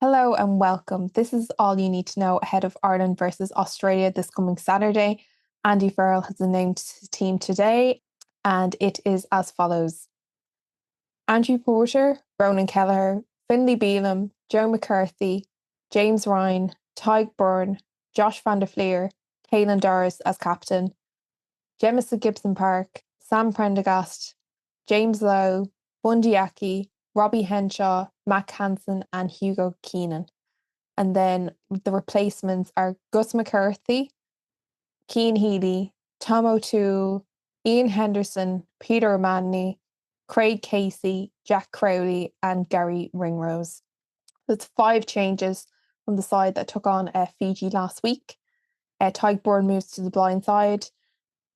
Hello and welcome. This is all you need to know ahead of Ireland versus Australia this coming Saturday. Andy Farrell has named his team today, and it is as follows: Andrew Porter, Ronan Kelleher, Finlay Bealham, Joe McCarthy, James Ryan, Tyg Byrne, Josh van der Fleer, Caelan Doris as captain, Jemison Gibson Park, Sam Prendergast, James Lowe, Bundy Aki, Robbie Henshaw, Mac Hansen, and Hugo Keenan. And then the replacements are Gus McCarthy, Cian Healy, Tom O'Toole, Ian Henderson, Peter O'Mahony, Craig Casey, Jack Crowley, and Gary Ringrose. That's five changes from the side that took on Fiji last week. Tyg Byrne moves to the blind side.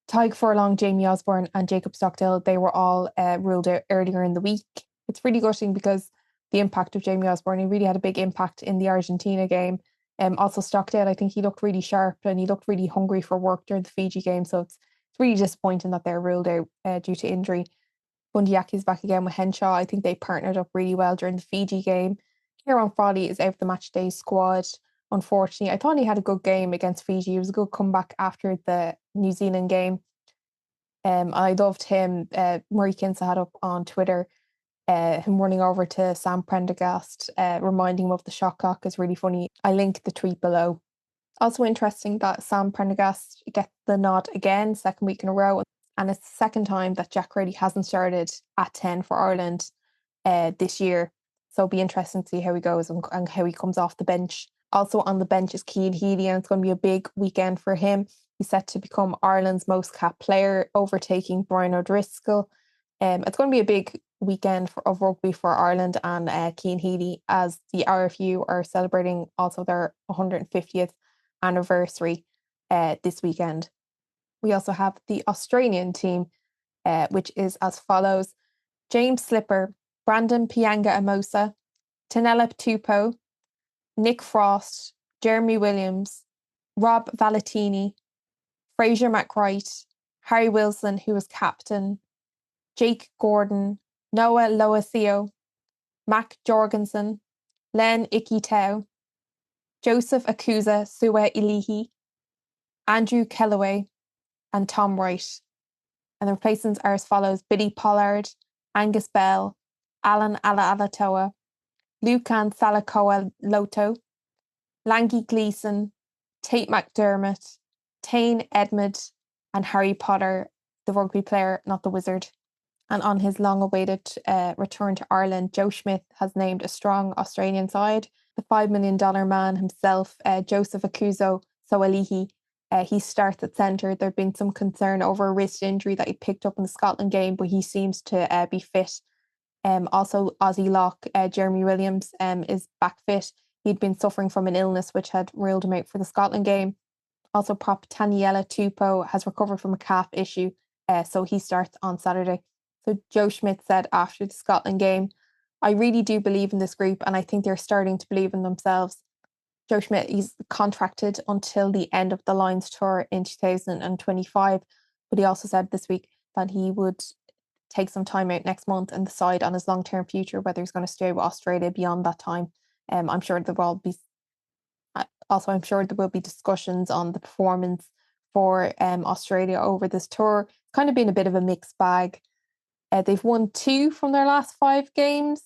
Tyg Furlong, Jamie Osborne, and Jacob Stockdale, they were all ruled out earlier in the week. It's really gutting because the impact of Jamie Osborne, he really had a big impact in the Argentina game. Also Stockdale, I think he looked really sharp and he looked really hungry for work during the Fiji game. So it's really disappointing that they're ruled out due to injury. Bundyaki is back again with Henshaw. I think they partnered up really well during the Fiji game. Kieran Frawley is out of the match day squad. Unfortunately, I thought he had a good game against Fiji. It was a good comeback after the New Zealand game. I loved him. Murray Kinsa had up on Twitter him running over to Sam Prendergast, reminding him of the shot clock is really funny. I link the tweet below. Also interesting that Sam Prendergast gets the nod again, second week in a row, and it's the second time that Jack Crowley hasn't started at 10 for Ireland this year. So it'll be interesting to see how he goes and how he comes off the bench. Also on the bench is Cian Healy, and it's going to be a big weekend for him. He's set to become Ireland's most capped player, overtaking Brian O'Driscoll. It's going to be a big weekend of rugby for Ireland and Cian Healy, as the RFU are celebrating also their 150th anniversary this weekend. We also have the Australian team, which is as follows: James Slipper, Brandon Pianga-Amosa, Tanela Tupou, Nick Frost, Jeremy Williams, Rob Valentini, Fraser McWright, Harry Wilson, who was captain, Jake Gordon, Noah Loatheo, Mac Jorgensen, Len Ikitau, Joseph Akuza Suwa Ilihi, Andrew Kellaway, and Tom Wright. And the replacements are as follows: Billy Pollard, Angus Bell, Alan Alatoa, Lucan Salakoa Loto, Langy Gleeson, Tate McDermott, Tane Edmund, and Harry Potter, the rugby player, not the wizard. And on his long-awaited return to Ireland, Joe Schmidt has named a strong Australian side. The $5 million man himself, Joseph Akuzo Soalihi, he starts at centre. There'd been some concern over a wrist injury that he picked up in the Scotland game, but he seems to be fit. Also, Aussie lock Jeremy Williams is back fit. He'd been suffering from an illness which had ruled him out for the Scotland game. Also, prop Taniela Tupou has recovered from a calf issue, so he starts on Saturday. So Joe Schmidt said after the Scotland game, "I really do believe in this group and I think they're starting to believe in themselves." Joe Schmidt, he's contracted until the end of the Lions tour in 2025, but he also said this week that he would take some time out next month and decide on his long-term future, whether he's going to stay with Australia beyond that time. I'm sure there will be I'm sure there will be discussions on the performance for Australia over this tour. It's kind of been a bit of a mixed bag. They've won 2 from their last 5 games.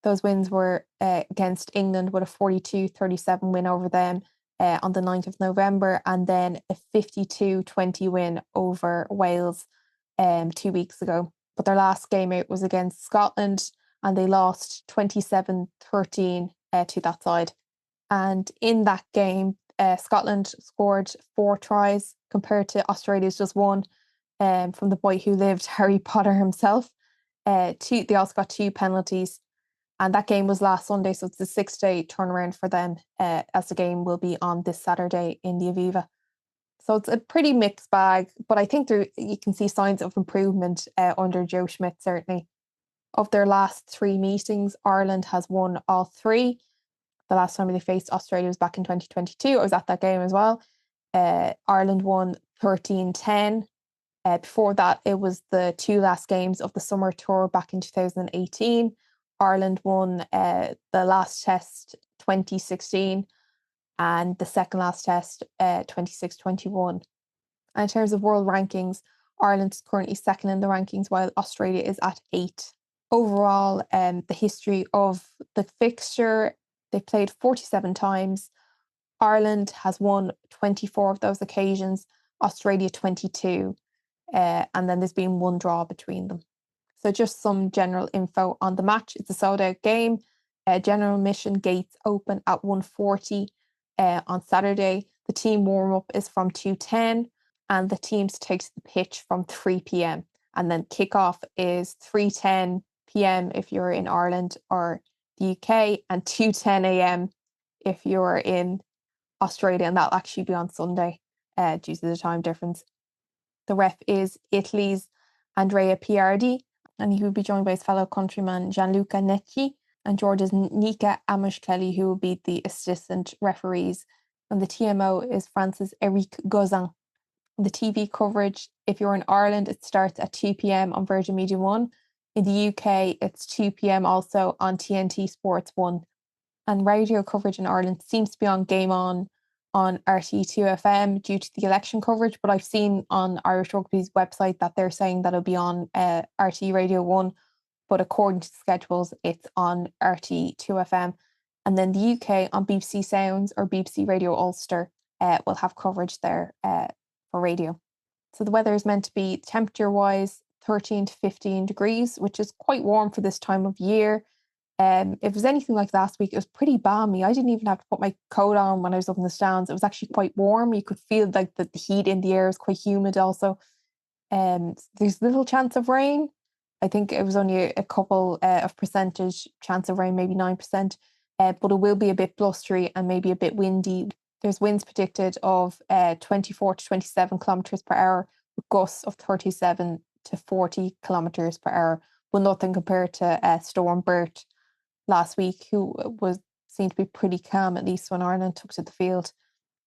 Those wins were against England with a 42-37 win over them on the 9th of November, and then a 52-20 win over Wales 2 weeks ago. But their last game out was against Scotland, and they lost 27-13 to that side. And in that game, Scotland scored 4 tries compared to Australia's just 1. From the boy who lived, Harry Potter himself. They also got 2 penalties, and that game was last Sunday, so it's a 6-day turnaround for them, as the game will be on this Saturday in the Aviva. So it's a pretty mixed bag, but I think you can see signs of improvement under Joe Schmidt, certainly. Of their last 3 meetings, Ireland has won all 3. The last time they faced Australia was back in 2022. I was at that game as well. Ireland won 13-10. Before that, it was the 2 last games of the summer tour back in 2018. Ireland won the last test 2016, and the second last test 26-21. And in terms of world rankings, Ireland is currently second in the rankings, while Australia is at 8. Overall, the history of the fixture, they played 47 times. Ireland has won 24 of those occasions, Australia 22, and then there's been one draw between them. So just some general info on the match. It's a sold-out game. General admission gates open at 1:40 on Saturday. The team warm-up is from 2:10, and the teams take to the pitch from 3 p.m. And then kickoff is 3:10 p.m. if you're in Ireland or the UK, and 2:10 a.m. if you're in Australia, and that'll actually be on Sunday due to the time difference. The ref is Italy's Andrea Piardi, and he will be joined by his fellow countryman Gianluca Necchi and Georgia's Nika Amashkelly, who will be the assistant referees. And the TMO is France's Eric Gozan. The TV coverage, if you're in Ireland, it starts at 2 p.m. on Virgin Media 1. In the UK, it's 2 p.m. also on TNT Sports 1. And radio coverage in Ireland seems to be on Game on RT2 FM due to the election coverage, but I've seen on Irish Rugby's website that they're saying that it'll be on RT Radio 1, but according to schedules, it's on RT2 FM. And then the UK on BBC Sounds or BBC Radio Ulster will have coverage there for radio. So the weather is meant to be temperature-wise 13 to 15 degrees, which is quite warm for this time of year. If it was anything like last week, it was pretty balmy. I didn't even have to put my coat on when I was up in the stands. It was actually quite warm. You could feel like the heat in the air is quite humid also. There's little chance of rain. I think it was only a couple of percentage chance of rain, maybe 9%. But it will be a bit blustery and maybe a bit windy. There's winds predicted of 24 to 27 kilometers per hour, with gusts of 37 to 40 kilometers per hour, but nothing compared to Storm Bert last week, who seemed to be pretty calm, at least when Ireland took to the field.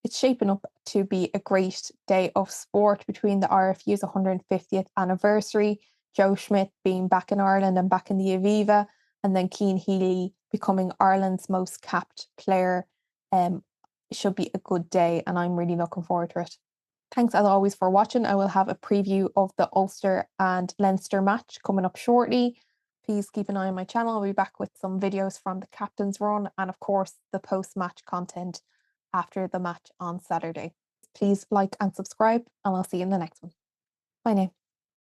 It's shaping up to be a great day of sport between the RFU's 150th anniversary, Joe Schmidt being back in Ireland and back in the Aviva, and then Cian Healy becoming Ireland's most capped player. It should be a good day, and I'm really looking forward to it. Thanks as always for watching. I will have a preview of the Ulster and Leinster match coming up shortly. Please keep an eye on my channel. I'll be back with some videos from the captain's run and, of course, the post-match content after the match on Saturday. Please like and subscribe, and I'll see you in the next one. Bye now.